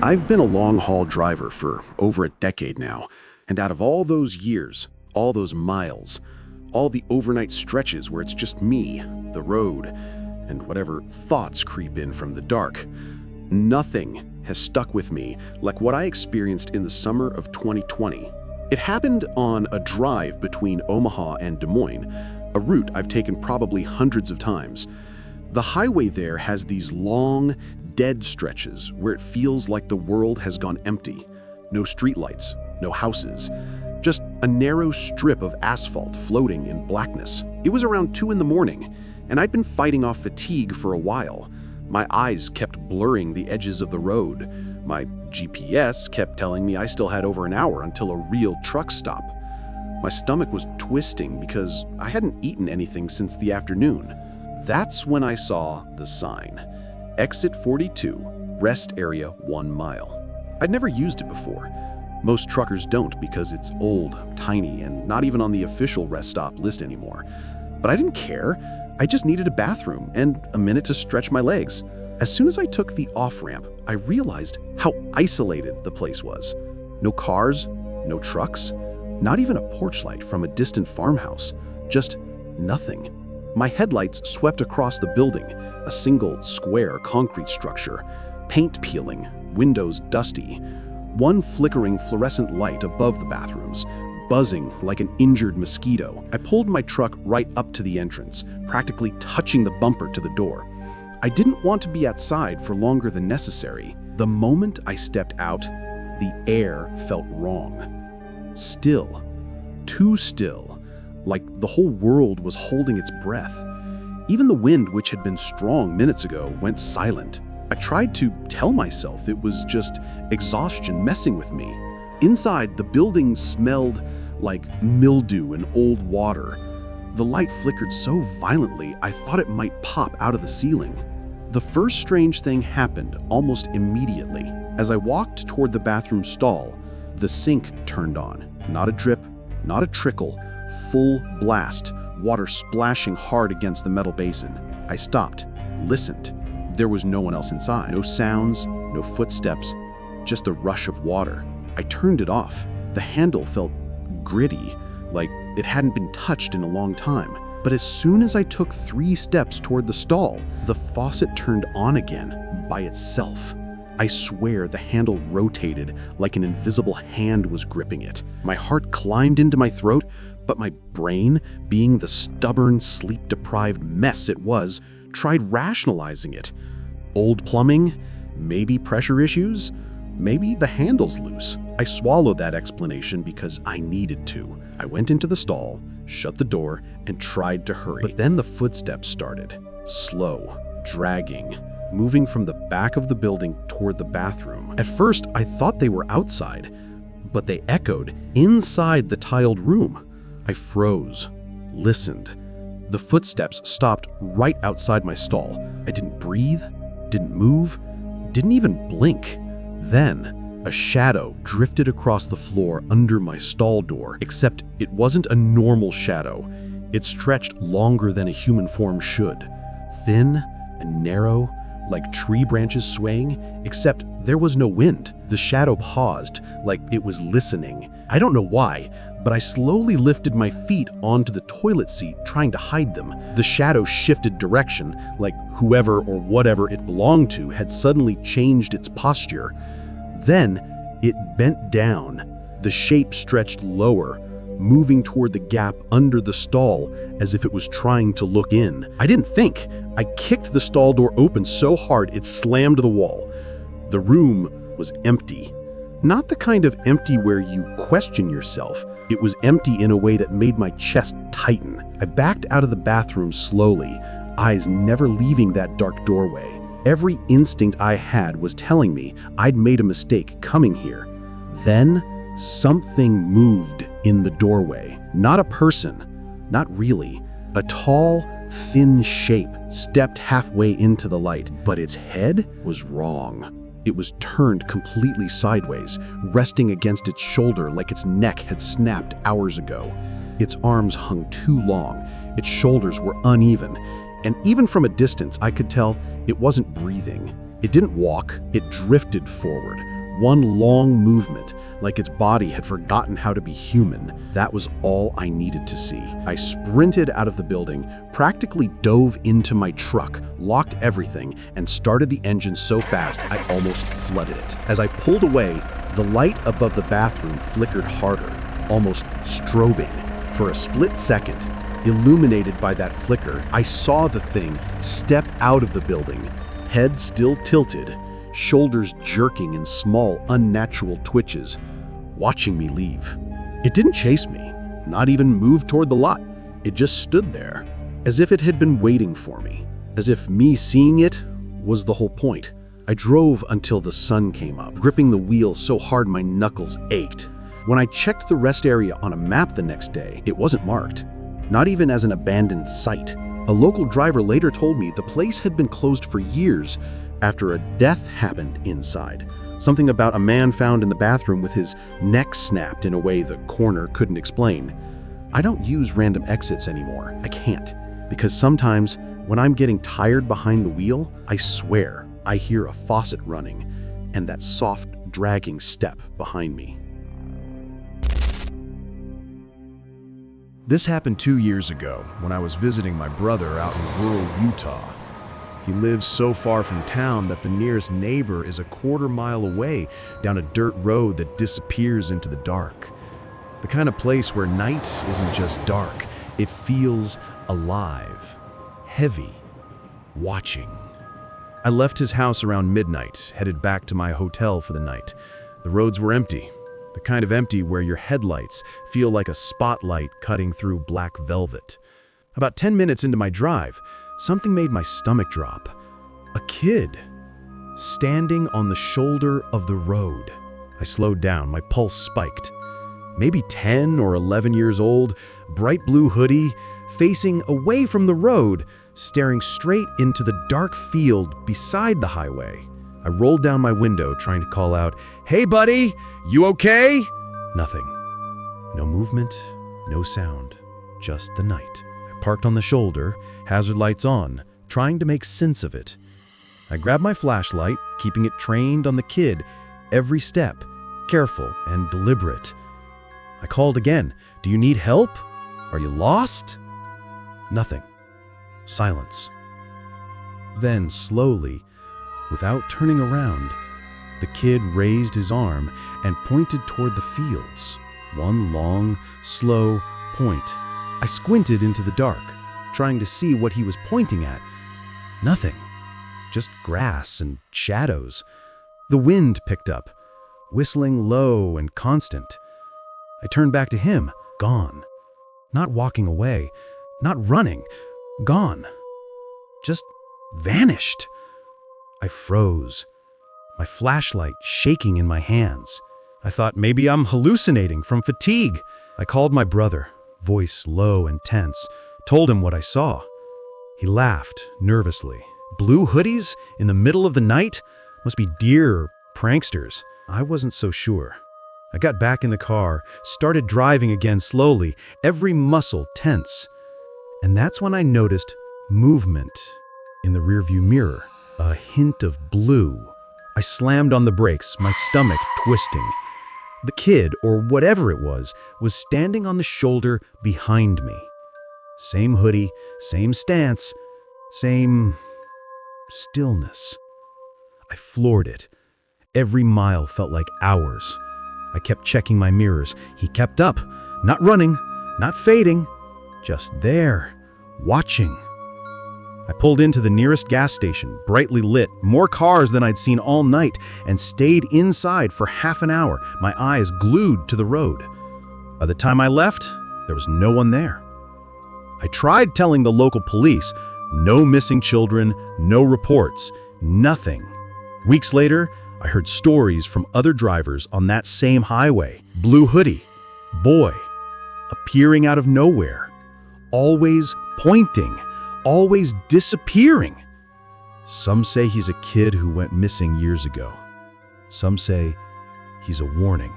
I've been a long-haul driver for over a decade now, and out of all those years, all those miles, all the overnight stretches where it's just me, the road, and whatever thoughts creep in from the dark, nothing has stuck with me like what I experienced in the summer of 2020. It happened on a drive between Omaha and Des Moines, a route I've taken probably hundreds of times. The highway there has these long, dead stretches where it feels like the world has gone empty. No streetlights, no houses, just a narrow strip of asphalt floating in blackness. It was around 2 in the morning, and I'd been fighting off fatigue for a while. My eyes kept blurring the edges of the road. My GPS kept telling me I still had over an hour until a real truck stop. My stomach was twisting because I hadn't eaten anything since the afternoon. That's when I saw the sign. Exit 42, rest area 1 mile. I'd never used it before. Most truckers don't because it's old, tiny, and not even on the official rest stop list anymore. But I didn't care. I just needed a bathroom and a minute to stretch my legs. As soon as I took the off-ramp, I realized how isolated the place was. No cars, no trucks, not even a porch light from a distant farmhouse. Just nothing. My headlights swept across the building, a single square concrete structure, paint peeling, windows dusty, one flickering fluorescent light above the bathrooms, buzzing like an injured mosquito. I pulled my truck right up to the entrance, practically touching the bumper to the door. I didn't want to be outside for longer than necessary. The moment I stepped out, the air felt wrong. Still, too still. Like the whole world was holding its breath. Even the wind, which had been strong minutes ago, went silent. I tried to tell myself it was just exhaustion messing with me. Inside, the building smelled like mildew and old water. The light flickered so violently, I thought it might pop out of the ceiling. The first strange thing happened almost immediately. As I walked toward the bathroom stall, the sink turned on. Not a drip, not a trickle, full blast, water splashing hard against the metal basin. I stopped, listened. There was no one else inside. No sounds, no footsteps, just the rush of water. I turned it off. The handle felt gritty, like it hadn't been touched in a long time. But as soon as I took 3 steps toward the stall, the faucet turned on again by itself. I swear the handle rotated like an invisible hand was gripping it. My heart climbed into my throat, but my brain, being the stubborn, sleep-deprived mess it was, tried rationalizing it. Old plumbing? Maybe pressure issues? Maybe the handle's loose. I swallowed that explanation because I needed to. I went into the stall, shut the door, and tried to hurry. But then the footsteps started. Slow, dragging, moving from the back of the building toward the bathroom. At first, I thought they were outside, but they echoed inside the tiled room. I froze, listened. The footsteps stopped right outside my stall. I didn't breathe, didn't move, didn't even blink. Then, a shadow drifted across the floor under my stall door, except it wasn't a normal shadow. It stretched longer than a human form should. Thin and narrow, like tree branches swaying, except there was no wind. The shadow paused, like it was listening. I don't know why, but I slowly lifted my feet onto the toilet seat, trying to hide them. The shadow shifted direction, like whoever or whatever it belonged to had suddenly changed its posture. Then, it bent down. The shape stretched lower, moving toward the gap under the stall as if it was trying to look in. I didn't think. I kicked the stall door open so hard it slammed the wall. The room was empty. Not the kind of empty where you question yourself. It was empty in a way that made my chest tighten. I backed out of the bathroom slowly, eyes never leaving that dark doorway. Every instinct I had was telling me I'd made a mistake coming here. Then, something moved in the doorway. Not a person, not really. A tall, thin shape stepped halfway into the light, but its head was wrong. It was turned completely sideways, resting against its shoulder like its neck had snapped hours ago. Its arms hung too long, its shoulders were uneven, and even from a distance I could tell it wasn't breathing. It didn't walk, it drifted forward, One long movement, like its body had forgotten how to be human. That was all I needed to see. I sprinted out of the building, practically dove into my truck, locked everything, and started the engine so fast I almost flooded it. As I pulled away, the light above the bathroom flickered harder, almost strobing. For a split second, illuminated by that flicker, I saw the thing step out of the building, head still tilted, shoulders jerking in small, unnatural twitches, watching me leave. It didn't chase me, not even move toward the lot. It just stood there, as if it had been waiting for me, as if me seeing it was the whole point. I drove until the sun came up, gripping the wheel so hard my knuckles ached. When I checked the rest area on a map the next day, it wasn't marked, not even as an abandoned site. A local driver later told me the place had been closed for years after a death happened inside. Something about a man found in the bathroom with his neck snapped in a way the coroner couldn't explain. I don't use random exits anymore. I can't, because sometimes when I'm getting tired behind the wheel, I swear I hear a faucet running and that soft, dragging step behind me. This happened 2 years ago when I was visiting my brother out in rural Utah. He lives so far from town that the nearest neighbor is a quarter-mile away down a dirt road that disappears into the dark. The kind of place where night isn't just dark, it feels alive, heavy, watching. I left his house around midnight, headed back to my hotel for the night. The roads were empty. The kind of empty where your headlights feel like a spotlight cutting through black velvet. About 10 minutes into my drive, something made my stomach drop. A kid, standing on the shoulder of the road. I slowed down, my pulse spiked. Maybe 10 or 11 years old, bright blue hoodie, facing away from the road, staring straight into the dark field beside the highway. I rolled down my window, trying to call out, "Hey buddy, you okay?" Nothing. No movement, no sound, just the night. I parked on the shoulder, hazard lights on, trying to make sense of it. I grabbed my flashlight, keeping it trained on the kid, every step, careful and deliberate. I called again. "Do you need help? Are you lost?" Nothing. Silence. Then, slowly, without turning around, the kid raised his arm and pointed toward the fields. One long, slow point. I squinted into the dark, trying to see what he was pointing at. Nothing. Just grass and shadows. The wind picked up, whistling low and constant. I turned back to him, gone. Not walking away, not running, gone. Just vanished. I froze, my flashlight shaking in my hands. I thought maybe I'm hallucinating from fatigue. I called my brother, voice low and tense, told him what I saw. He laughed nervously. Blue hoodies in the middle of the night? Must be deer or pranksters. I wasn't so sure. I got back in the car, started driving again slowly, every muscle tense. And that's when I noticed movement in the rearview mirror. A hint of blue. I slammed on the brakes, my stomach twisting. The kid, or whatever it was standing on the shoulder behind me. Same hoodie, same stance, same stillness. I floored it. Every mile felt like hours. I kept checking my mirrors. He kept up, not running, not fading, just there, watching. I pulled into the nearest gas station, brightly lit, more cars than I'd seen all night, and stayed inside for half an hour, my eyes glued to the road. By the time I left, there was no one there. I tried telling the local police, no missing children, no reports, nothing. Weeks later, I heard stories from other drivers on that same highway. Blue hoodie, boy, appearing out of nowhere, always pointing, always disappearing. Some say he's a kid who went missing years ago. Some say he's a warning.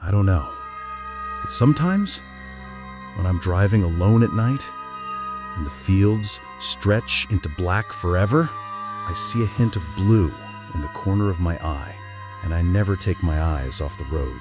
I don't know. But sometimes, when I'm driving alone at night and the fields stretch into black forever, I see a hint of blue in the corner of my eye. and I never take my eyes off the road.